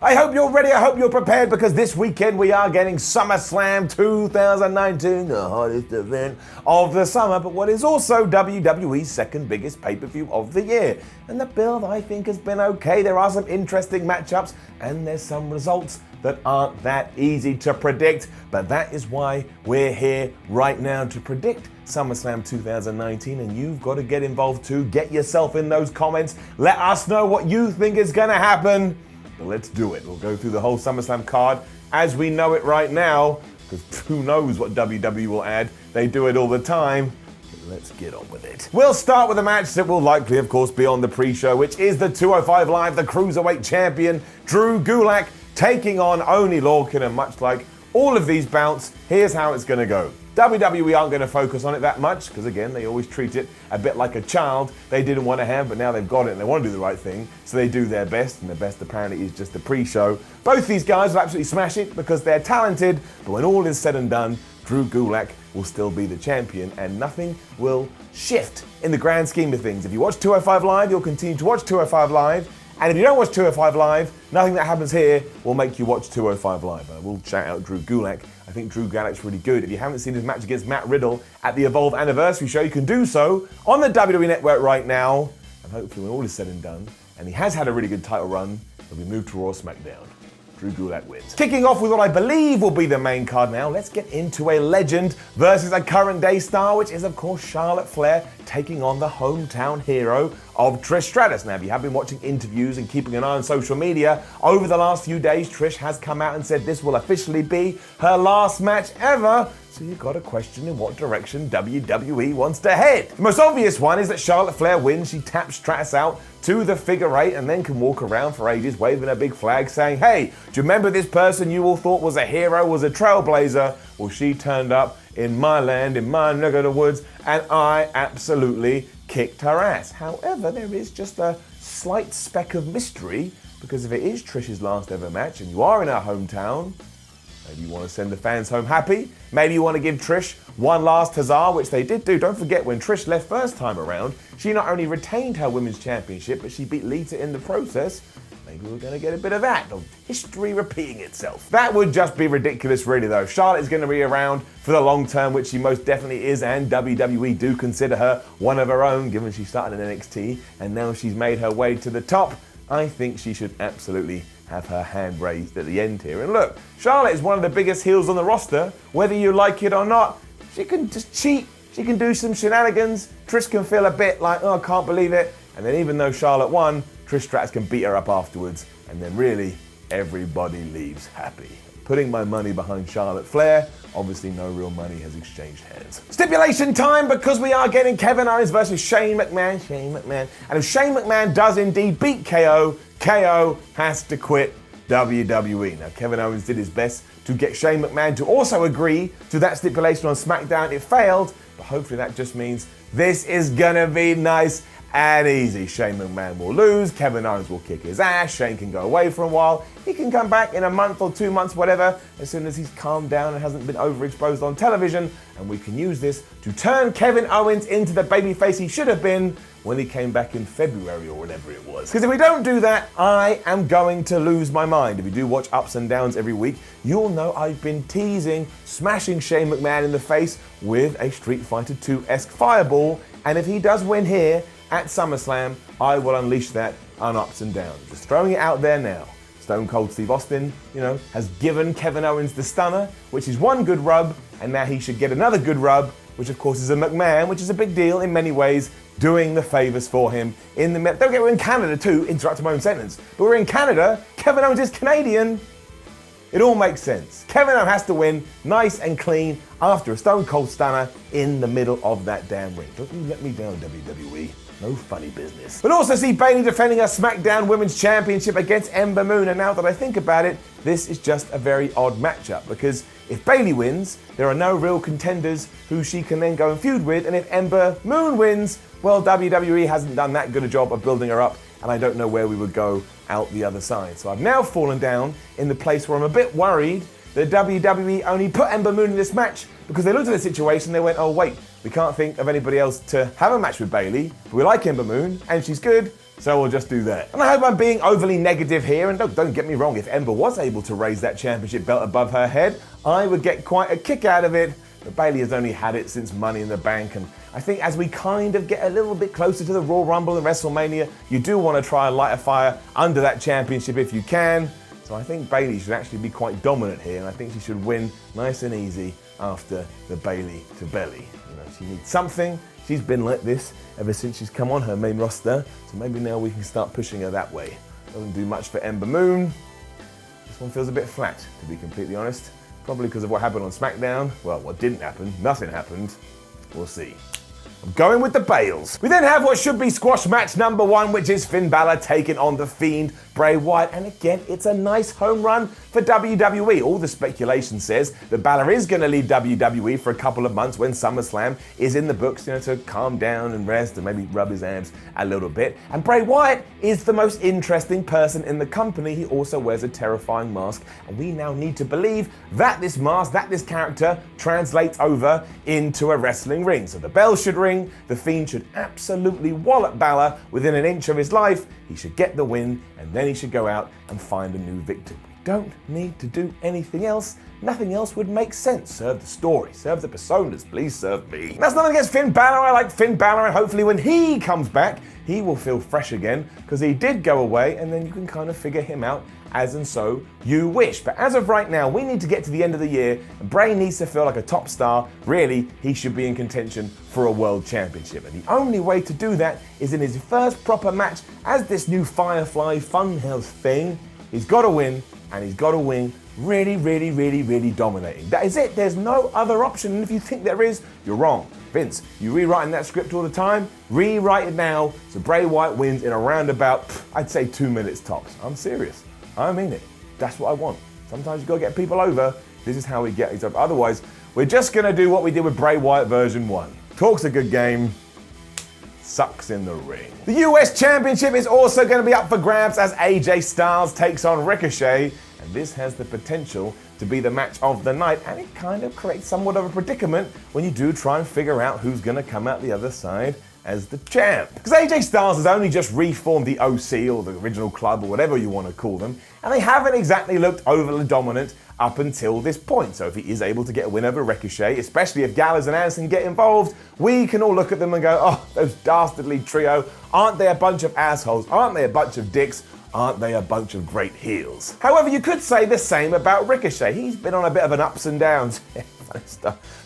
I hope you're ready, I hope you're prepared, because this weekend we are getting SummerSlam 2019, the hottest event of the summer, but what is also WWE's second biggest pay-per-view of the year. And the build, I think, has been okay. There are some interesting matchups, and there's some results that aren't that easy to predict, but that is why we're here right now to predict SummerSlam 2019, and you've got to get involved too. Get yourself in those comments. Let us know what you think is going to happen. But let's do it. We'll go through the whole SummerSlam card as we know it right now, because who knows what WWE will add. They do it all the time. But let's get on with it. We'll start with a match that will likely, of course, be on the pre-show, which is the 205 Live, the Cruiserweight Champion, Drew Gulak, taking on Oney Lorcan, and much like all of these bouts, here's how it's going to go. WWE aren't going to focus on it that much, because again, they always treat it a bit like a child they didn't want to have, but now they've got it and they want to do the right thing, so they do their best, and their best apparently is just the pre-show. Both these guys will absolutely smash it because they're talented, but when all is said and done, Drew Gulak will still be the champion, and nothing will shift in the grand scheme of things. If you watch 205 Live, you'll continue to watch 205 Live, and if you don't watch 205 Live, nothing that happens here will make you watch 205 Live. I will shout out Drew Gulak. I think Drew Gulak's really good. If you haven't seen his match against Matt Riddle at the Evolve Anniversary Show, you can do so on the WWE Network right now. And hopefully when all is said and done, and he has had a really good title run, he'll be moved to Raw or SmackDown. Drew Gulak wins. Kicking off with what I believe will be the main card now, let's get into a legend versus a current day star, which is of course Charlotte Flair taking on the hometown hero of Trish Stratus. Now, if you have been watching interviews and keeping an eye on social media, over the last few days, Trish has come out and said this will officially be her last match ever. So you've got to question in what direction WWE wants to head. The most obvious one is that Charlotte Flair wins. She taps Stratus out to the figure eight and then can walk around for ages waving a big flag saying, hey, do you remember this person you all thought was a hero, was a trailblazer? Well, she turned up in my land, in my neck of the woods, and I absolutely kicked her ass. However, there is just a slight speck of mystery, because if it is Trish's last ever match and you are in her hometown, maybe you want to send the fans home happy. Maybe you want to give Trish one last huzzah, which they did do. Don't forget, when Trish left first time around, she not only retained her women's championship, but she beat Lita in the process. Maybe we're going to get a bit of that, of history repeating itself. That would just be ridiculous, really, though. Charlotte is going to be around for the long term, which she most definitely is, and WWE do consider her one of her own, given she started in NXT, and now she's made her way to the top. I think she should absolutely have her hand raised at the end here. And look, Charlotte is one of the biggest heels on the roster, whether you like it or not. She can just cheat, she can do some shenanigans. Trish can feel a bit like, oh, I can't believe it. And then even though Charlotte won, Trish Stratus can beat her up afterwards, and then really everybody leaves happy. Putting my money behind Charlotte Flair. Obviously no real money has exchanged hands. Stipulation time, because we are getting Kevin Owens versus Shane McMahon. And if Shane McMahon does indeed beat KO, KO has to quit WWE. Now, Kevin Owens did his best to get Shane McMahon to also agree to that stipulation on SmackDown. It failed, but hopefully that just means this is gonna be nice and easy. Shane McMahon will lose, Kevin Owens will kick his ass, Shane can go away for a while, he can come back in a month or 2 months, whatever, as soon as he's calmed down and hasn't been overexposed on television, and we can use this to turn Kevin Owens into the babyface he should have been when he came back in February or whatever it was. Because if we don't do that, I am going to lose my mind. If you do watch Ups and Downs every week, you'll know I've been teasing smashing Shane McMahon in the face with a Street Fighter 2-esque fireball, and if he does win here at SummerSlam, I will unleash that on Ups and Downs. Just throwing it out there now. Stone Cold Steve Austin, has given Kevin Owens the stunner, which is one good rub, and now he should get another good rub, which of course is a McMahon, which is a big deal in many ways, doing the favors for him in the Don't get, we're in Canada too, interrupted my own sentence, but we're in Canada, Kevin Owens is Canadian. It all makes sense. Kevin Owens has to win nice and clean after a Stone Cold Stunner in the middle of that damn ring. Don't you let me down, WWE. No funny business. But also see Bayley defending her SmackDown Women's Championship against Ember Moon, and now that I think about it, this is just a very odd matchup, because if Bayley wins, there are no real contenders who she can then go and feud with, and if Ember Moon wins, well, WWE hasn't done that good a job of building her up, and I don't know where we would go out the other side. So I've now fallen down in the place where I'm a bit worried that WWE only put Ember Moon in this match because they looked at the situation, they went, oh wait, we can't think of anybody else to have a match with Bayley, but we like Ember Moon, and she's good, So we'll just do that. And I hope I'm being overly negative here, and don't get me wrong, if Ember was able to raise that championship belt above her head, I would get quite a kick out of it. But Bayley has only had it since Money in the Bank, and I think as we kind of get a little bit closer to the Royal Rumble and WrestleMania, you do want to try and light a fire under that championship if you can. So I think Bayley should actually be quite dominant here, and I think she should win nice and easy after the Bayley to Belly. You know, she needs something. She's been like this ever since she's come on her main roster, so maybe now we can start pushing her that way. Doesn't do much for Ember Moon. This one feels a bit flat, to be completely honest. Probably because of what happened on SmackDown. Well, what didn't happen, nothing happened. We'll see. I'm going with the Bales. We then have what should be squash match number 1, which is Finn Balor taking on The Fiend, Bray Wyatt. And again, it's a nice home run for WWE. All the speculation says that Balor is going to leave WWE for a couple of months when SummerSlam is in the books, you know, to calm down and rest and maybe rub his abs a little bit. And Bray Wyatt is the most interesting person in the company. He also wears a terrifying mask. And we now need to believe that this mask, that this character translates over into a wrestling ring. So the bell should ring. The Fiend should absolutely wallop Balor within an inch of his life. He should get the win, and then he should go out and find a new victim. We don't need to do anything else. Nothing else would make sense. Serve the story, serve the personas, please serve me. That's nothing against Finn Balor. I like Finn Balor, and hopefully when he comes back, he will feel fresh again, because he did go away, and then you can kind of figure him out as and so you wish. But as of right now, we need to get to the end of the year, and Bray needs to feel like a top star. Really, he should be in contention for a world championship. And the only way to do that is in his first proper match as this new Firefly Funhouse thing. He's got to win, and he's got to win really dominating. That is it. There's no other option. And if you think there is, you're wrong. Vince, you rewriting that script all the time? Rewrite it now so Bray Wyatt wins in around about, I'd say 2 minutes tops. I'm serious. I mean it. That's what I want. Sometimes you gotta get people over. This is how we get these over. Otherwise, we're just gonna do what we did with Bray Wyatt version 1. Talk's a good game. Sucks in the ring. The US Championship is also gonna be up for grabs as AJ Styles takes on Ricochet. And this has the potential to be the match of the night, and it kind of creates somewhat of a predicament when you do try and figure out who's going to come out the other side as the champ. Because AJ Styles has only just reformed the OC, or the original club, or whatever you want to call them, and they haven't exactly looked overly dominant up until this point. So if he is able to get a win over Ricochet, especially if Gallows and Anderson get involved, we can all look at them and go, oh, those dastardly trio, aren't they a bunch of assholes? Aren't they a bunch of dicks? Aren't they a bunch of great heels? However, you could say the same about Ricochet. He's been on a bit of an ups and downs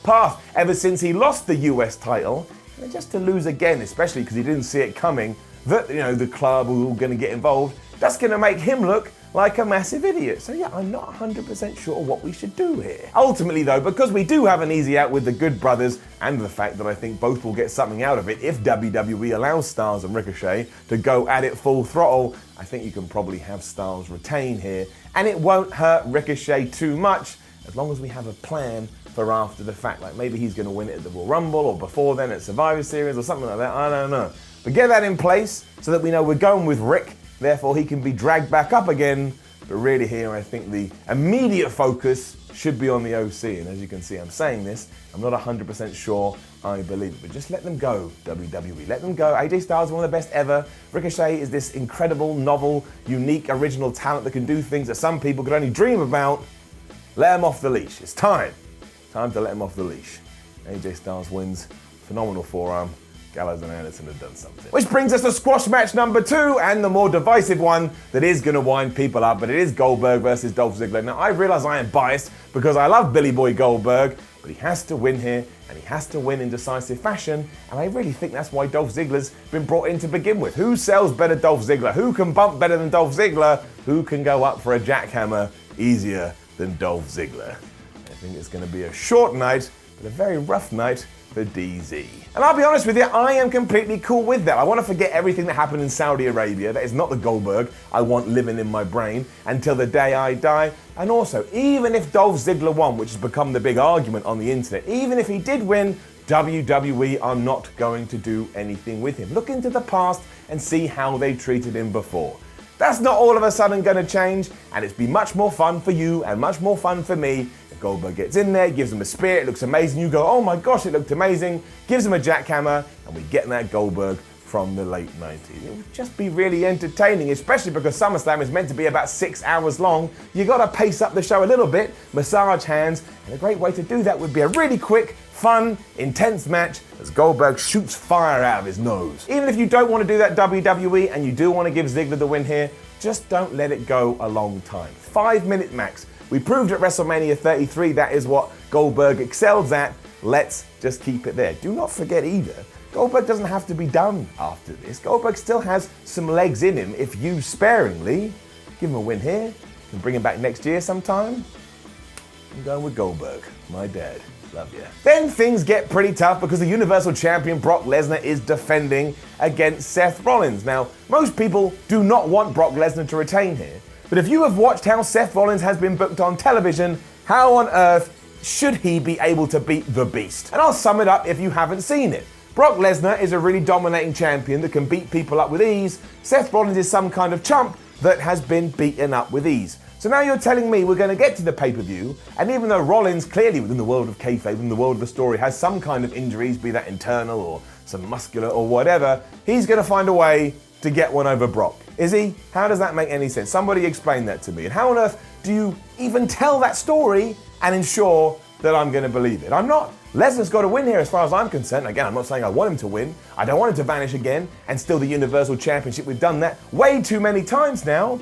path ever since he lost the US title. And just to lose again, especially because he didn't see it coming, that, you know, the club were all going to get involved, that's going to make him look like a massive idiot. So yeah, I'm not 100% sure what we should do here. Ultimately though, because we do have an easy out with the Good Brothers, and the fact that I think both will get something out of it if WWE allows Styles and Ricochet to go at it full throttle, I think you can probably have Styles retain here, and it won't hurt Ricochet too much, as long as we have a plan for after the fact. Like maybe he's going to win it at the Royal Rumble, or before then at Survivor Series, or something like that, I don't know. But get that in place so that we know we're going with Rick, therefore he can be dragged back up again. But really here, I think the immediate focus should be on the OC. And as you can see, I'm saying this, I'm not 100% sure I believe it. But just let them go, WWE. Let them go. AJ Styles is one of the best ever. Ricochet is this incredible, novel, unique, original talent that can do things that some people could only dream about. Let him off the leash. It's time. Time to let him off the leash. AJ Styles wins. Phenomenal forearm. Gallows and Anderson have done something. Which brings us to squash match number 2, and the more divisive one that is going to wind people up, but it is Goldberg versus Dolph Ziggler. Now, I realize I am biased because I love Billy Boy Goldberg, but he has to win here, and he has to win in decisive fashion, and I really think that's why Dolph Ziggler's been brought in to begin with. Who sells better Dolph Ziggler? Who can bump better than Dolph Ziggler? Who can go up for a jackhammer easier than Dolph Ziggler? I think it's going to be a short night, but a very rough night for DZ. And I'll be honest with you, I am completely cool with that. I want to forget everything that happened in Saudi Arabia. That is not the Goldberg I want living in my brain until the day I die. And also, even if Dolph Ziggler won, which has become the big argument on the internet, even if he did win, WWE are not going to do anything with him. Look into the past and see how they treated him before. That's not all of a sudden going to change, and it's been much more fun for you and much more fun for me. If Goldberg gets in there, gives him a spear, it looks amazing, you go, oh my gosh, it looked amazing, gives him a jackhammer, and we get that Goldberg from the late 90s. It would just be really entertaining, especially because SummerSlam is meant to be about 6 hours long. You gotta pace up the show a little bit, massage hands, and a great way to do that would be a really quick, fun, intense match as Goldberg shoots fire out of his nose. Even if you don't want to do that WWE and you do want to give Ziggler the win here, just don't let it go a long time. 5 minute max. We proved at WrestleMania 33 that is what Goldberg excels at. Let's just keep it there. Do not forget either, Goldberg doesn't have to be done after this. Goldberg still has some legs in him if used sparingly. Give him a win here. Can bring him back next year sometime. I'm going with Goldberg, my dad. Love ya. Then things get pretty tough because the Universal Champion Brock Lesnar is defending against Seth Rollins. Now, most people do not want Brock Lesnar to retain here, but if you have watched how Seth Rollins has been booked on television, how on earth should he be able to beat the Beast? And I'll sum it up if you haven't seen it. Brock Lesnar is a really dominating champion that can beat people up with ease. Seth Rollins is some kind of chump that has been beaten up with ease. So now you're telling me we're going to get to the pay-per-view, and even though Rollins, clearly within the world of kayfabe, within the world of the story, has some kind of injuries, be that internal or some muscular or whatever, he's going to find a way to get one over Brock. Is he? How does that make any sense? Somebody explain that to me. And how on earth do you even tell that story and ensure that I'm going to believe it? I'm not. Lesnar's got to win here as far as I'm concerned. Again, I'm not saying I want him to win. I don't want him to vanish again and steal the Universal Championship. We've done that way too many times now.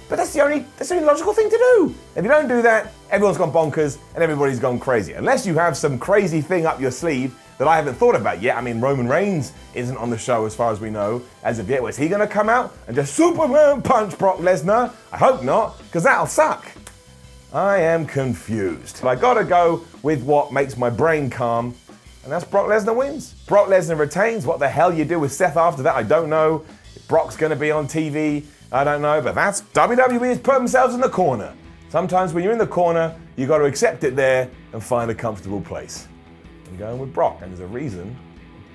But that's the only logical thing to do. If you don't do that, everyone's gone bonkers and everybody's gone crazy. Unless you have some crazy thing up your sleeve that I haven't thought about yet. I mean, Roman Reigns isn't on the show as far as we know as of yet. Was he going to come out and just Superman punch Brock Lesnar? I hope not, because that'll suck. I am confused. But I gotta go with what makes my brain calm, and that's Brock Lesnar wins. Brock Lesnar retains. What the hell you do with Seth after that, I don't know. If Brock's gonna be on TV, I don't know, but that's WWE has put themselves in the corner. Sometimes when you're in the corner, you got to accept it there and find a comfortable place. I'm going with Brock, and there's a reason,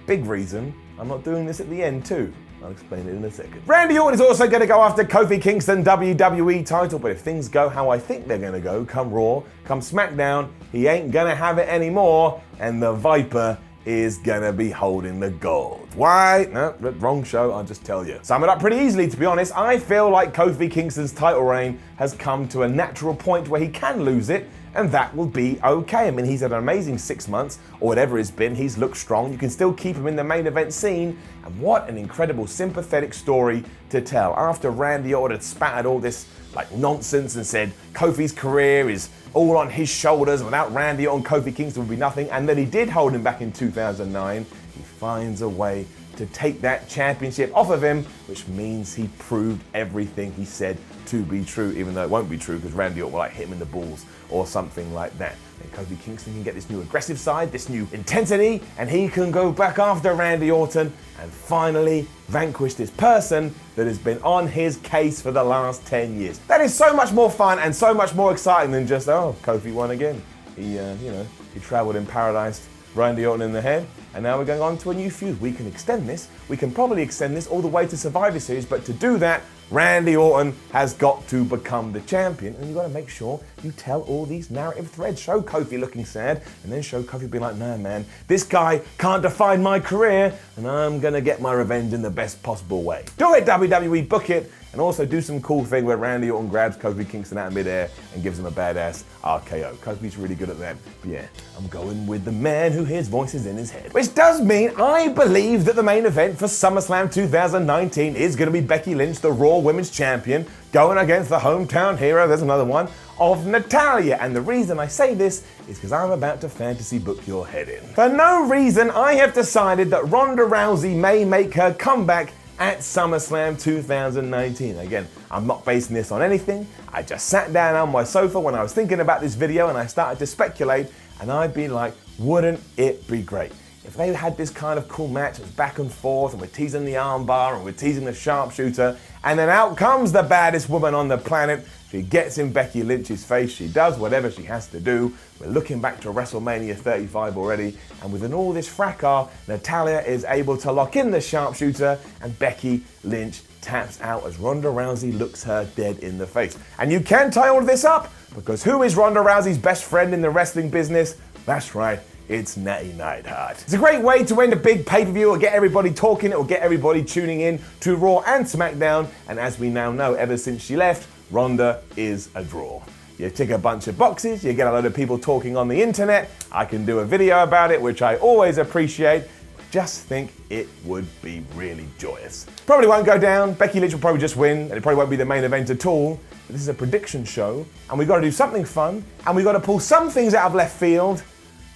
big reason, I'm not doing this at the end too. I'll explain it in a second. Randy Orton is also going to go after Kofi Kingston WWE title, but if things go how I think they're going to go, come Raw, come SmackDown, he ain't going to have it anymore, and the Viper is gonna be holding the gold. Why? No, wrong show, I'll just tell you. Sum it up pretty easily, to be honest. I feel like Kofi Kingston's title reign has come to a natural point where he can lose it, and that will be okay. I mean, he's had an amazing 6 months, or whatever it's been. He's looked strong. You can still keep him in the main event scene, and what an incredible sympathetic story to tell. After Randy Orton spattered all this nonsense and said Kofi's career is all on his shoulders, without Randy Orton, Kofi Kingston would be nothing, and then he did hold him back in 2009, he finds a way to take that championship off of him, which means he proved everything he said to be true, even though it won't be true because Randy Orton will hit him in the balls or something like that. And Kofi Kingston can get this new aggressive side, this new intensity, and he can go back after Randy Orton and finally vanquish this person that has been on his case for the last 10 years. That is so much more fun and so much more exciting than just, oh, Kofi won again. He traveled in paradise, Randy Orton in the head, and now we're going on to a new feud. We can extend this. We can probably extend this all the way to Survivor Series, but to do that, Randy Orton has got to become the champion, and you've got to make sure you tell all these narrative threads. Show Kofi looking sad, and then show Kofi being like, nah, man, this guy can't define my career, and I'm going to get my revenge in the best possible way. Do it, WWE, book it, and also do some cool thing where Randy Orton grabs Kofi Kingston out of midair and gives him a badass RKO. Kofi's really good at that. But yeah, I'm going with the man who hears voices in his head. Which does mean I believe that the main event for SummerSlam 2019 is going to be Becky Lynch, the Raw Women's Champion, going against the hometown hero, there's another one, of Natalya. And the reason I say this is because I'm about to fantasy book your head in. For no reason, I have decided that Ronda Rousey may make her comeback at SummerSlam 2019. Again, I'm not basing this on anything. I just sat down on my sofa when I was thinking about this video and I started to speculate, and I'd be like, wouldn't it be great if they had this kind of cool match, it was back and forth, and we're teasing the armbar, and we're teasing the sharpshooter, and then out comes the baddest woman on the planet. She gets in Becky Lynch's face, she does whatever she has to do. We're looking back to WrestleMania 35 already, and within all this fracas, Natalya is able to lock in the sharpshooter, and Becky Lynch taps out as Ronda Rousey looks her dead in the face. And you can tie all of this up, because who is Ronda Rousey's best friend in the wrestling business? That's right, it's Natty Neidhart. It's a great way to end a big pay-per-view or get everybody talking or get everybody tuning in to Raw and SmackDown. And as we now know, ever since she left, Ronda is a draw. You tick a bunch of boxes, you get a load of people talking on the internet. I can do a video about it, which I always appreciate. Just think it would be really joyous. Probably won't go down. Becky Lynch will probably just win, and it probably won't be the main event at all. But this is a prediction show, and we've got to do something fun, and we've got to pull some things out of left field.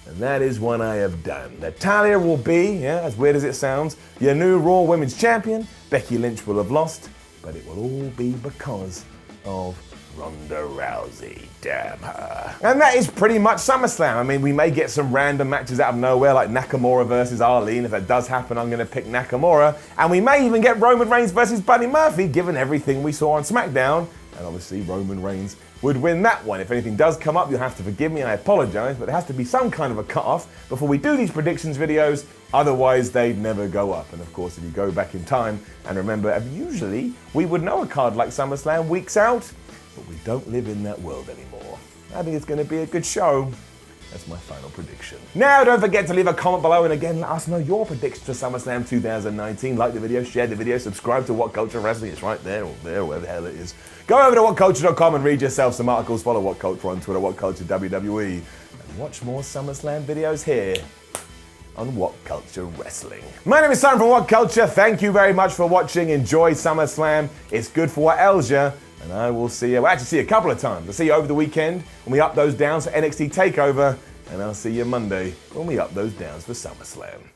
And that is what I have done. Natalya will be, as weird as it sounds, your new Raw Women's Champion. Becky Lynch will have lost, but it will all be because of Ronda Rousey. Damn her. And that is pretty much SummerSlam. I mean, we may get some random matches out of nowhere, like Nakamura versus Ali, and if that does happen, I'm going to pick Nakamura. And we may even get Roman Reigns versus Buddy Murphy, given everything we saw on SmackDown. And obviously, Roman Reigns would win that one. If anything does come up, you'll have to forgive me, and I apologize, but there has to be some kind of a cut-off before we do these predictions videos, otherwise they'd never go up. And of course, if you go back in time and remember, usually we would know a card like SummerSlam weeks out, but we don't live in that world anymore. I think it's going to be a good show. That's my final prediction. Now, don't forget to leave a comment below, and again, let us know your predictions for SummerSlam 2019. Like the video, share the video, subscribe to What Culture Wrestling. It's right there, or there, wherever the hell it is. Go over to whatculture.com and read yourself some articles. Follow What Culture on Twitter, What Culture WWE, and watch more SummerSlam videos here on What Culture Wrestling. My name is Simon from What Culture. Thank you very much for watching. Enjoy SummerSlam. It's good for what ails you. And I will see you, well, actually see you a couple of times. I'll see you over the weekend when we up those downs for NXT TakeOver. And I'll see you Monday when we up those downs for SummerSlam.